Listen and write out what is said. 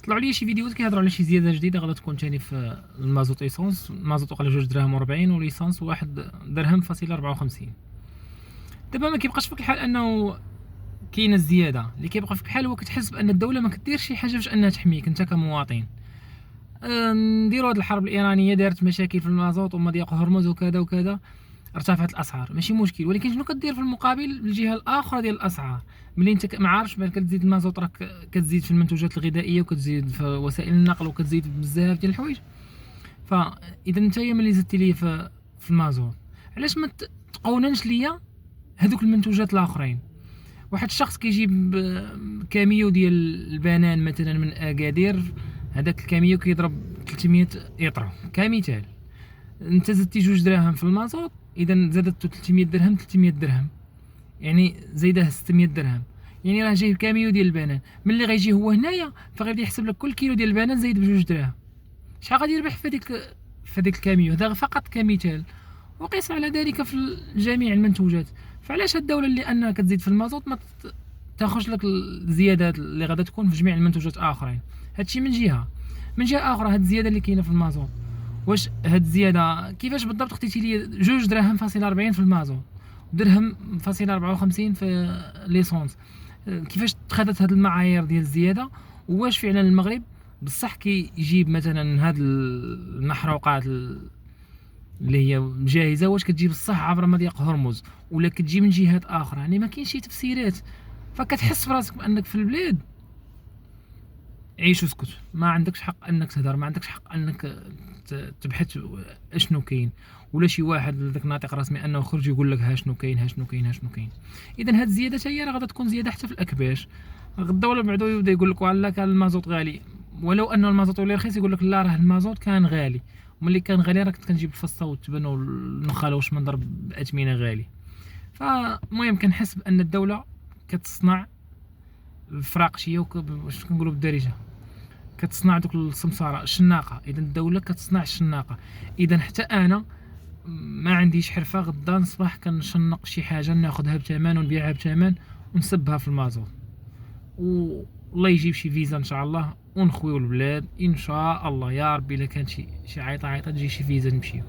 طلعوا لي شي فيديوهات كيهضروا على شي زياده جديده غادا تكون ثاني في المازوت ايسونس. المازوت وقال 2 دراهم و40 وليسانس 1 درهم فاصله 54. دابا ما كيبقاش فيك الحال انه كاينه الزياده، اللي كيبقى فيك الحال هو كتحس بان الدوله ما كدير شي حاجه باش انها تحميك انت كمواطن. نديروا هاد الحرب الايرانيه دارت مشاكل في المازوت ومضيق هرمز وكذا وكذا، ارتفعت الاسعار ماشي مشكل، ولكن شنو كدير في المقابل الجهه الاخرى ديال الاسعار؟ ملي انت ما عارفش بالك كتزيد المازوت راك كتزيد في المنتوجات الغذائيه وكتزيد في وسائل النقل وكتزيد بزاف ديال الحوايج. فاذا انت ملي زدتي لي في المازوت، علاش ما تقوننش ليا هذوك المنتوجات الاخرين؟ واحد الشخص كيجيب كاميو ديال البنان مثلا من اكادير، هذاك الكاميو كيضرب 300 يطرو كمثال. انت زدتي 2 دراهم في المازوت، اذا زادت 300 درهم 300 درهم، يعني زايده 600 درهم، يعني راه جايب كاميو ديال البنان. ملي غيجي هو هنايا فغيبدا يحسب لك كل كيلو ديال البنان زايد ب2 دراهم. شحال غادي يربح في هذيك الكاميو؟ هذا فقط كمثال، وقيس على ذلك في جميع المنتوجات. فعلاش الدوله اللي انها كتزيد في المازوت ما تاخذش لك الزيادات اللي غادا تكون في جميع المنتوجات الاخرين؟ هادشي من جهه. من جهه اخرى هاد الزياده اللي كاينه في المازوت، واش هاد الزياده كيفاش بالضبط خديتي لي 2 دراهم فاصله 40 في المازوت درهم فاصله 54 في ليسونس؟ كيفاش تخدت هاد المعايير ديال الزياده؟ واش فعلا المغرب بصح كيجيب مثلا هاد المحروقات اللي هي جاهزه، واش كتجي بصح عبر مضيق هرمز ولا كتجي من جهات اخرى؟ يعني ما كاينش شي تفسيرات. فكتحس براسك بانك في البلاد عيش وسكت، ما عندكش حق انك تهضر، ما عندكش حق انك تبحث اشنو كاين، ولا شي واحد ذاك ناطق رسمي انه خرج يقول لك ها شنو كاين ها شنو كاين ها شنو كاين. اذا هاد الزياده حتى هي راه غادا تكون زياده حتى في الاكباش. غدا ولا بعدو يبدا يقول لك والله كان المازوت غالي، ولو انه المازوت ولا رخيص يقول لك لا راه المازوت كان غالي، وملي كان غالي راه كنت كنجيب الفصه والتبن والنخاله واش من ضرب باثمنه غالي. فالمهم كنحس بان الدوله كتصنع الفراقشيه واش كنقولوا بالدارجه، كتصنع دوك السمساره الشناقه. اذا الدوله كتصنع الشناقه، اذا حتى انا ما عنديش حرفه غدا نصبح كنشنق شي حاجه ناخذها بثمن ونبيعها بثمن ونسبها في المازوت، والله يجيب شي فيزا ان شاء الله ونخويو البلاد ان شاء الله يا ربي. الا كانت شي عيطه تجي شي فيزا نمشيو.